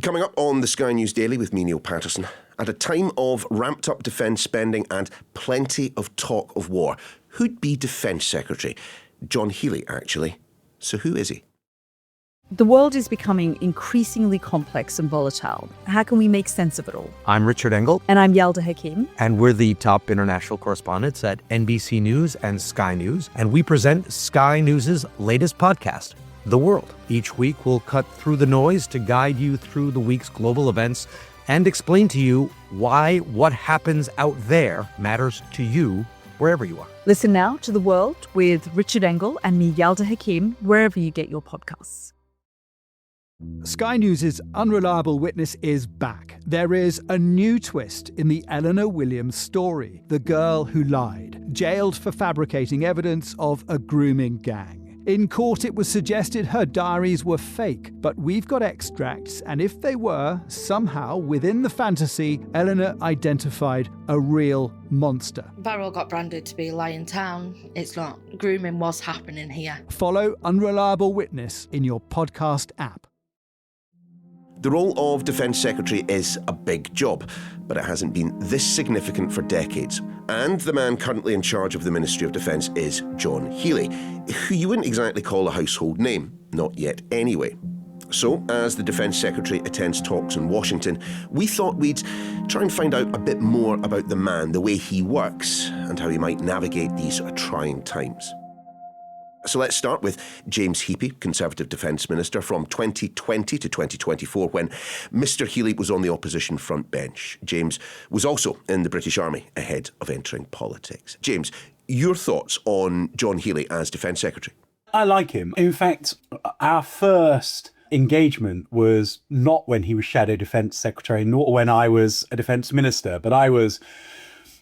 Coming up on the Sky News Daily with me, Niall Paterson, at a time of ramped-up defence spending and plenty of talk of war, who'd be Defence Secretary? John Healey, actually. So who is he? The world is becoming increasingly complex and volatile. How can we make sense of it all? I'm Richard Engel. And I'm Yelda Hakim. And we're the top international correspondents at NBC News and Sky News. And we present Sky News' latest podcast, The World. Each week, we'll cut through the noise to guide you through the week's global events and explain to you why what happens out there matters to you wherever you are. Listen now to The World with Richard Engel and me, Yelda Hakim, wherever you get your podcasts. Sky News' Unreliable Witness is back. There is a new twist in the Eleanor Williams story. The girl who lied, jailed for fabricating evidence of a grooming gang. In court, it was suggested her diaries were fake, but we've got extracts, and if they were, somehow, within the fantasy, Eleanor identified a real monster. Barrow got branded to be lying town. It's not. Grooming was happening here. Follow Unreliable Witness in your podcast app. The role of Defence Secretary is a big job, but it hasn't been this significant for decades. And the man currently in charge of the Ministry of Defence is John Healey, who you wouldn't exactly call a household name, not yet anyway. So, as the Defence Secretary attends talks in Washington, we thought we'd try and find out a bit more about the man, the way he works, and how he might navigate these trying times. So let's start with James Heappey, Conservative Defence Minister from 2020 to 2024, when Mr Healey was on the opposition front bench. James was also in the British Army ahead of entering politics. James, your thoughts on John Healey as Defence Secretary? I like him. In fact, our first engagement was not when he was Shadow Defence Secretary, nor when I was a Defence Minister, but I was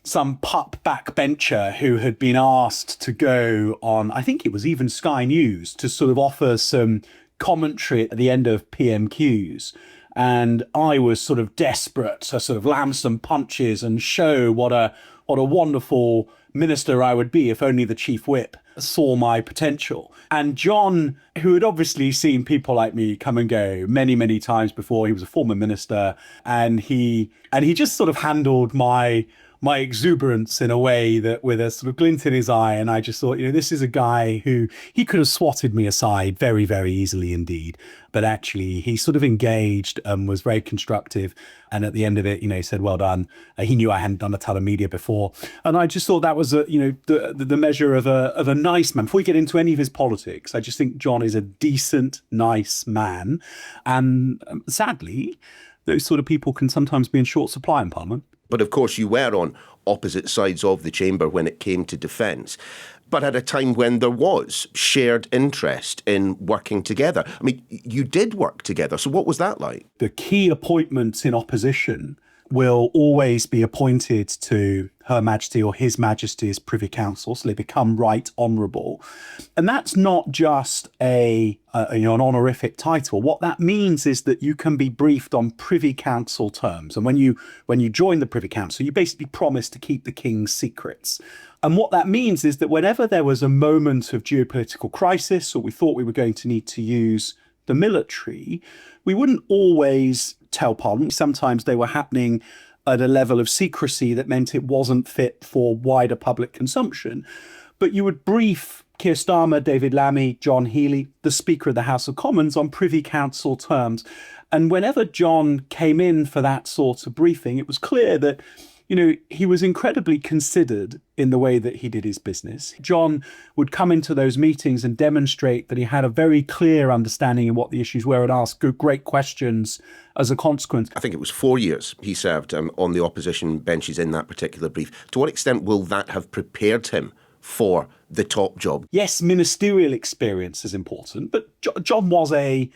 some pup backbencher who had been asked to go on, I think it was even Sky News, to sort of offer some commentary at the end of PMQs. And I was sort of desperate to sort of land some punches and show what a wonderful minister I would be if only the chief whip saw my potential. And John, who had obviously seen people like me come and go many, many times before, he was a former minister, and he just sort of handled my exuberance in a way that with a sort of glint in his eye. And I just thought, this is a guy who he could have swatted me aside very, very easily indeed. But actually, he sort of engaged and was very constructive. And at the end of it, he said, well done. He knew I hadn't done a ton of media before. And I just thought that was, the measure of a nice man. Before we get into any of his politics, I just think John is a decent, nice man. And sadly, those sort of people can sometimes be in short supply in Parliament. But of course, you were on opposite sides of the chamber when it came to defence, but at a time when there was shared interest in working together. I mean, you did work together. So what was that like? The key appointments in opposition will always be appointed to Her Majesty or His Majesty's Privy Council, so they become Right Honourable. And that's not just an honorific title. What that means is that you can be briefed on Privy Council terms. And when you join the Privy Council, you basically promise to keep the King's secrets. And what that means is that whenever there was a moment of geopolitical crisis, or we thought we were going to need to use the military, we wouldn't always tell Parliament. Sometimes they were happening at a level of secrecy that meant it wasn't fit for wider public consumption. But you would brief Keir Starmer, David Lammy, John Healey, the Speaker of the House of Commons, on Privy Council terms. And whenever John came in for that sort of briefing, it was clear that he was incredibly considered in the way that he did his business. John would come into those meetings and demonstrate that he had a very clear understanding of what the issues were and ask great questions as a consequence. I think it was 4 years he served on the opposition benches in that particular brief. To what extent will that have prepared him for the top job? Yes, ministerial experience is important, but John was a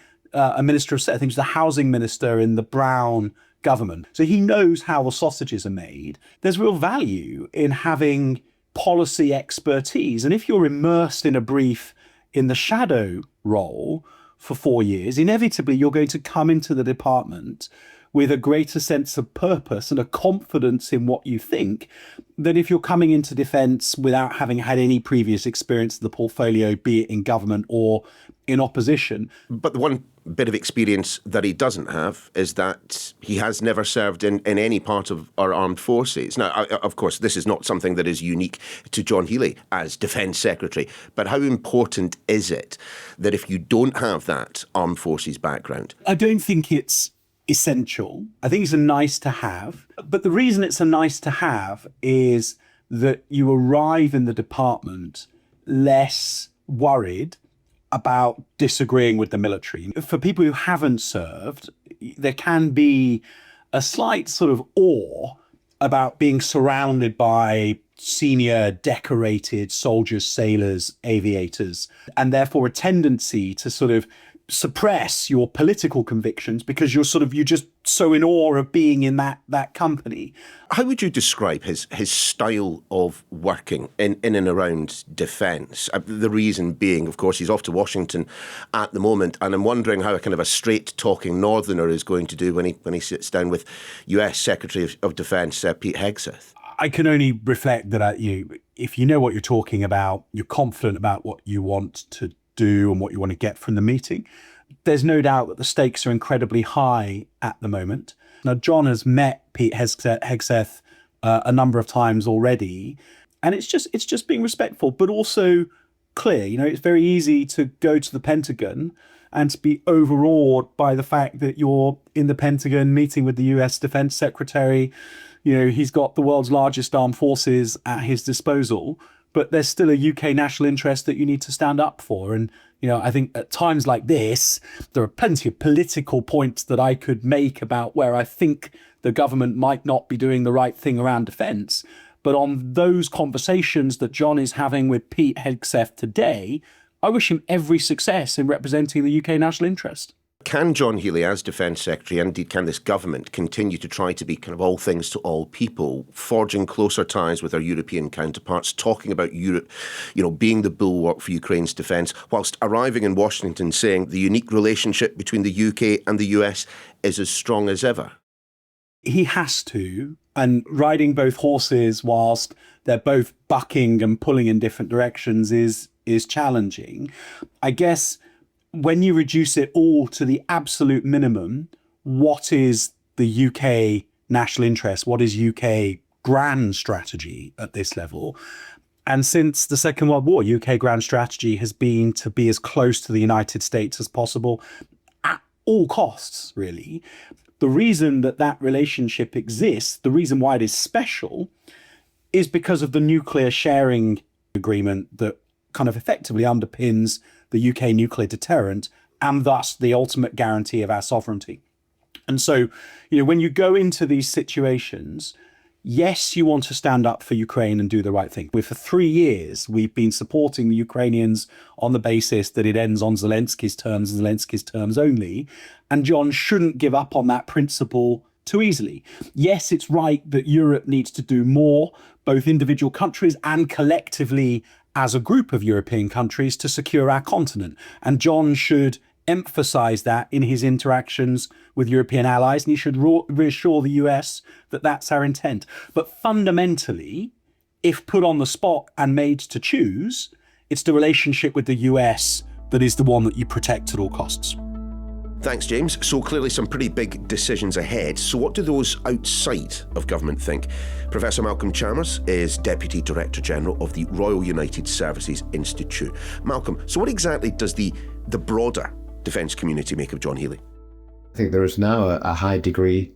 minister of certain things, the housing minister in the Brown government. So he knows how the sausages are made. There's real value in having policy expertise. And if you're immersed in a brief in the shadow role for 4 years, inevitably you're going to come into the department with a greater sense of purpose and a confidence in what you think than if you're coming into defence without having had any previous experience of the portfolio, be it in government or in opposition. But the one bit of experience that he doesn't have is that he has never served in any part of our armed forces. Now, of course, this is not something that is unique to John Healey as Defence Secretary, but how important is it that if you don't have that armed forces background? I don't think it's essential. I think it's a nice to have. But the reason it's a nice to have is that you arrive in the department less worried about disagreeing with the military. For people who haven't served, there can be a slight sort of awe about being surrounded by senior decorated soldiers, sailors, aviators, and therefore a tendency to sort of suppress your political convictions because you're just so in awe of being in that company. How would you describe his style of working in and around defence? The reason being, of course, he's off to Washington at the moment, and I'm wondering how a kind of a straight-talking northerner is going to do when he sits down with US Secretary of Defence Pete Hegseth. I can only reflect that if you know what you're talking about, you're confident about what you want to do and what you want to get from the meeting. There's no doubt that the stakes are incredibly high at the moment. Now, John has met Pete Hegseth a number of times already, and it's just being respectful, but also clear. It's very easy to go to the Pentagon and to be overawed by the fact that you're in the Pentagon meeting with the US Defence Secretary. He's got the world's largest armed forces at his disposal, but there's still a UK national interest that you need to stand up for. And, I think at times like this, there are plenty of political points that I could make about where I think the government might not be doing the right thing around defence. But on those conversations that John is having with Pete Hegseth today, I wish him every success in representing the UK national interest. Can John Healey, as Defence Secretary, and indeed can this government continue to try to be kind of all things to all people, forging closer ties with our European counterparts, talking about Europe, being the bulwark for Ukraine's defence, whilst arriving in Washington saying the unique relationship between the UK and the US is as strong as ever? He has to, and riding both horses whilst they're both bucking and pulling in different directions is challenging. I guess when you reduce it all to the absolute minimum, what is the UK national interest? What is UK grand strategy at this level? And since the Second World War, UK grand strategy has been to be as close to the United States as possible at all costs, really. The reason that relationship exists, the reason why it is special, is because of the nuclear sharing agreement that kind of effectively underpins the UK nuclear deterrent and thus the ultimate guarantee of our sovereignty. And so, when you go into these situations, yes, you want to stand up for Ukraine and do the right thing. For 3 years, we've been supporting the Ukrainians on the basis that it ends on Zelensky's terms and Zelensky's terms only. And John shouldn't give up on that principle too easily. Yes, it's right that Europe needs to do more, both individual countries and collectively as a group of European countries, to secure our continent. And John should emphasize that in his interactions with European allies, and he should reassure the US that that's our intent. But fundamentally, if put on the spot and made to choose, it's the relationship with the US that is the one that you protect at all costs. Thanks, James. So clearly some pretty big decisions ahead. So what do those outside of government think? Professor Malcolm Chalmers is Deputy Director General of the Royal United Services Institute. Malcolm, so what exactly does the broader defence community make of John Healey? I think there is now a high degree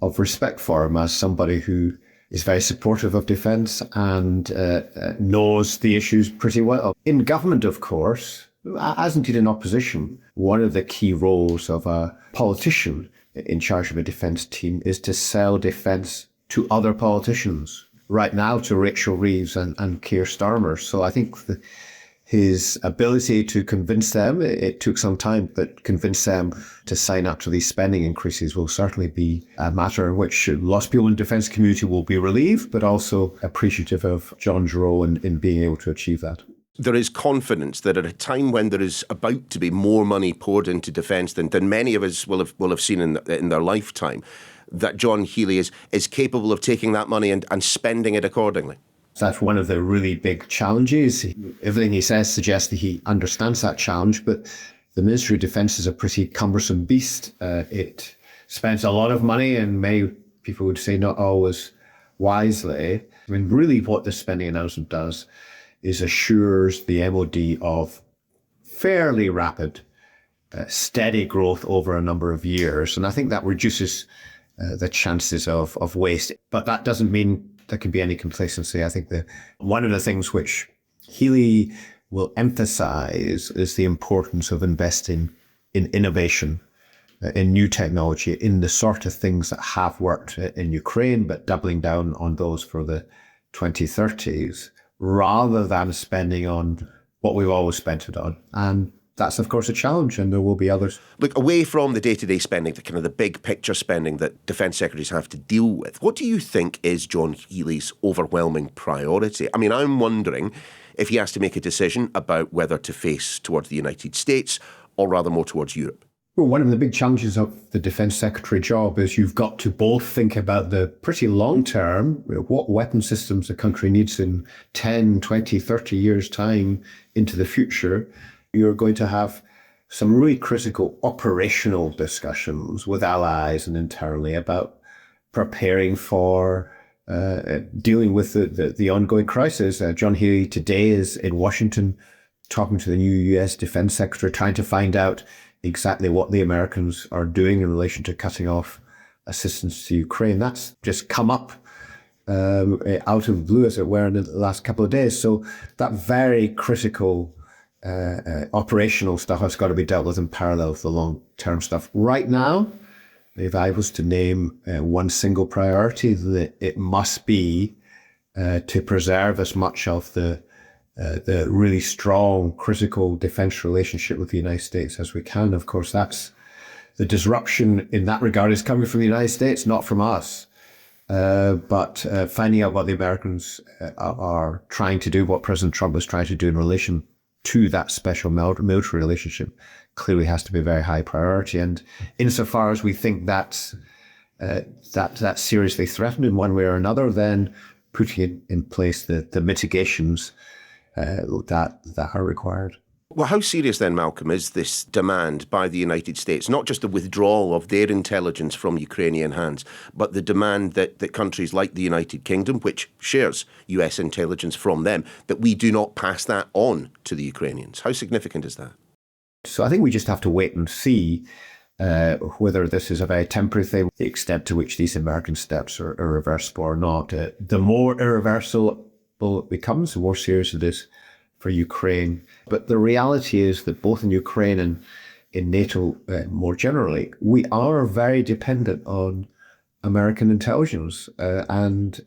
of respect for him as somebody who is very supportive of defence and knows the issues pretty well. In government, of course, as indeed in opposition, one of the key roles of a politician in charge of a defence team is to sell defence to other politicians. Right now to Rachel Reeves and Keir Starmer. So I think his ability to convince them, it took some time, but convince them to sign up to these spending increases will certainly be a matter in which lots of people in the defence community will be relieved, but also appreciative of John's role in being able to achieve that. There is confidence that at a time when there is about to be more money poured into defence than many of us will have seen in their lifetime, that John Healey is capable of taking that money and spending it accordingly. That's one of the really big challenges. Everything he says suggests that he understands that challenge, but the Ministry of Defence is a pretty cumbersome beast. It spends a lot of money, and many people would say not always wisely. I mean, really what the spending announcement does is assures the MoD of fairly rapid, steady growth over a number of years. And I think that reduces the chances of waste. But that doesn't mean there can be any complacency. I think one of the things which Healey will emphasize is the importance of investing in innovation, in new technology, in the sort of things that have worked in Ukraine, but doubling down on those for the 2030s, rather than spending on what we've always spent it on. And that's, of course, a challenge, and there will be others. Look, away from the day-to-day spending, the kind of the big picture spending that defence secretaries have to deal with, what do you think is John Healey's overwhelming priority? I mean, I'm wondering if he has to make a decision about whether to face towards the United States or rather more towards Europe. Well, one of the big challenges of the Defence Secretary job is you've got to both think about the pretty long term, what weapon systems the country needs in 10, 20, 30 years' time into the future. You're going to have some really critical operational discussions with allies and internally about preparing for dealing with the ongoing crisis. John Healey today is in Washington talking to the new US Defence Secretary, trying to find out exactly what the Americans are doing in relation to cutting off assistance to Ukraine. That's just come up out of the blue, as it were, in the last couple of days. So that very critical operational stuff has got to be dealt with in parallel with the long-term stuff. Right now, if I was to name one single priority, that it must be to preserve as much of the really strong, critical defence relationship with the United States as we can. Of course, that's the disruption in that regard is coming from the United States, not from us. But finding out what the Americans are trying to do, what President Trump is trying to do in relation to that special military relationship, clearly has to be a very high priority. And insofar as we think that's seriously threatened in one way or another, then putting in place the mitigations that are required. Well, how serious then, Malcolm, is this demand by the United States, not just the withdrawal of their intelligence from Ukrainian hands, but the demand that countries like the United Kingdom, which shares US intelligence from them, that we do not pass that on to the Ukrainians? How significant is that? So I think we just have to wait and see whether this is a very temporary thing, the extent to which these American steps are irreversible or not. The more irreversible it becomes, the more serious it is for Ukraine. But the reality is that both in Ukraine and in NATO more generally, we are very dependent on American intelligence. And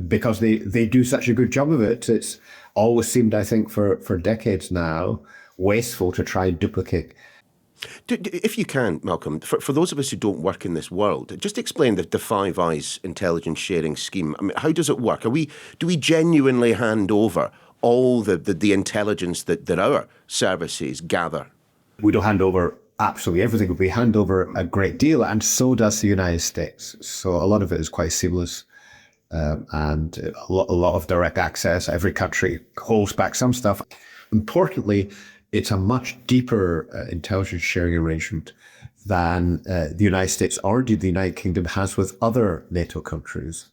because they do such a good job of it, it's always seemed, I think, for decades now, wasteful to try and duplicate. If you can, Malcolm, for those of us who don't work in this world, just explain the Five Eyes intelligence sharing scheme. I mean, how does it work? Do we genuinely hand over all the intelligence that our services gather? We don't hand over absolutely everything, but we hand over a great deal, and so does the United States. So a lot of it is quite seamless and a lot of direct access. Every country holds back some stuff. Importantly, it's a much deeper intelligence sharing arrangement than the United States or the United Kingdom has with other NATO countries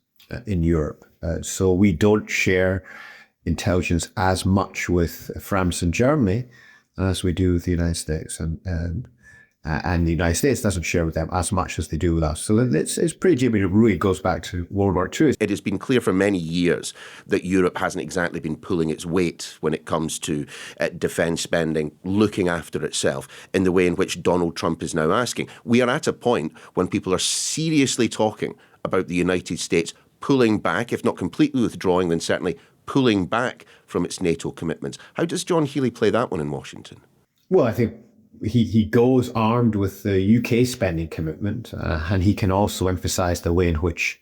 in Europe. So we don't share intelligence as much with France and Germany as we do with the United States. And the United States doesn't share with them as much as they do with us. So it's pretty deep. It really goes back to World War II. It has been clear for many years that Europe hasn't exactly been pulling its weight when it comes to defence spending, looking after itself in the way in which Donald Trump is now asking. We are at a point when people are seriously talking about the United States pulling back, if not completely withdrawing, then certainly pulling back from its NATO commitments. How does John Healey play that one in Washington? Well, I think he goes armed with the UK spending commitment, and he can also emphasise the way in which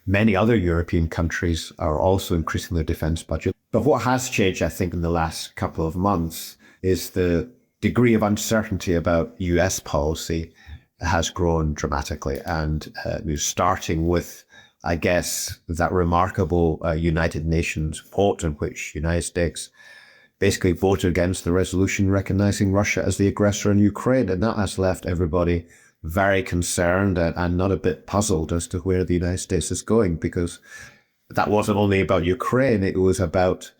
many other European countries are also increasing their defence budget. But what has changed, I think, in the last couple of months is the degree of uncertainty about US policy has grown dramatically. And starting with, I guess, that remarkable United Nations vote in which the United States basically voted against the resolution recognizing Russia as the aggressor in Ukraine. And that has left everybody very concerned and not a bit puzzled as to where the United States is going, because that wasn't only about Ukraine, it was about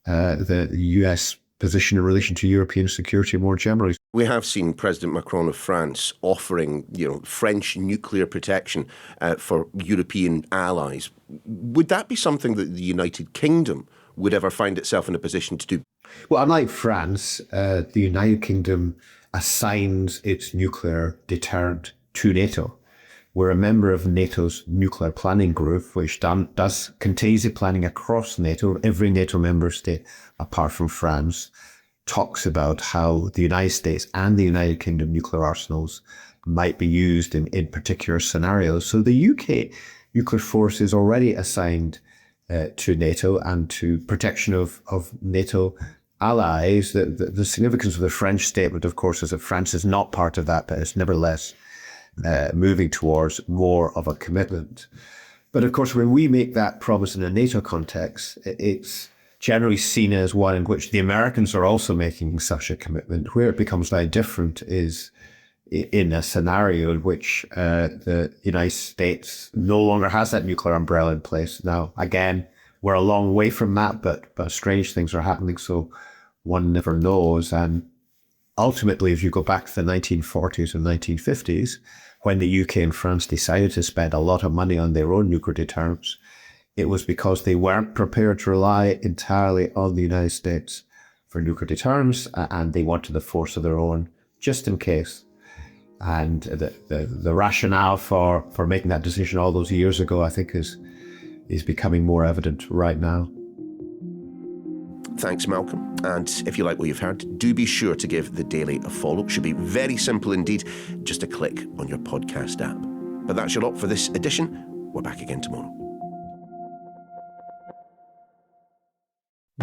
the US position in relation to European security more generally. We have seen President Macron of France offering, French nuclear protection for European allies. Would that be something that the United Kingdom would ever find itself in a position to do? Well, unlike France, the United Kingdom assigns its nuclear deterrent to NATO. We're a member of NATO's nuclear planning group, which does contingency planning across NATO. Every NATO member state, apart from France, talks about how the United States and the United Kingdom nuclear arsenals might be used in particular scenarios. So the UK nuclear force is already assigned to NATO and to protection of NATO allies. The significance of the French statement, of course, is that France is not part of that, but it's nevertheless moving towards more of a commitment. But of course, when we make that promise in a NATO context, it's generally seen as one in which the Americans are also making such a commitment. Where it becomes very different is in a scenario in which the United States no longer has that nuclear umbrella in place. Now, again, we're a long way from that, but strange things are happening, so one never knows. And ultimately, if you go back to the 1940s and 1950s, when the UK and France decided to spend a lot of money on their own nuclear deterrents, it was because they weren't prepared to rely entirely on the United States for nuclear deterrents, and they wanted the force of their own just in case. And the rationale for making that decision all those years ago, I think, is becoming more evident right now. Thanks, Malcolm. And if you like what you've heard, do be sure to give The Daily a follow. It should be very simple indeed, just a click on your podcast app. But that's your lot for this edition. We're back again tomorrow.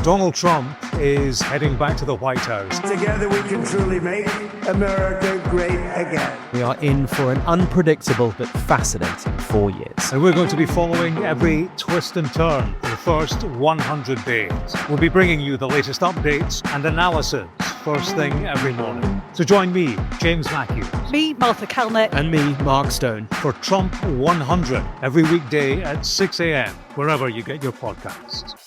Donald Trump is heading back to the White House. Together we can truly make America great again. We are in for an unpredictable but fascinating 4 years. And we're going to be following every twist and turn for the first 100 days. We'll be bringing you the latest updates and analysis first thing every morning. So join me, James Matthews. Me, Martha Calnett. And me, Mark Stone. For Trump 100 every weekday at 6 a.m, wherever you get your podcasts.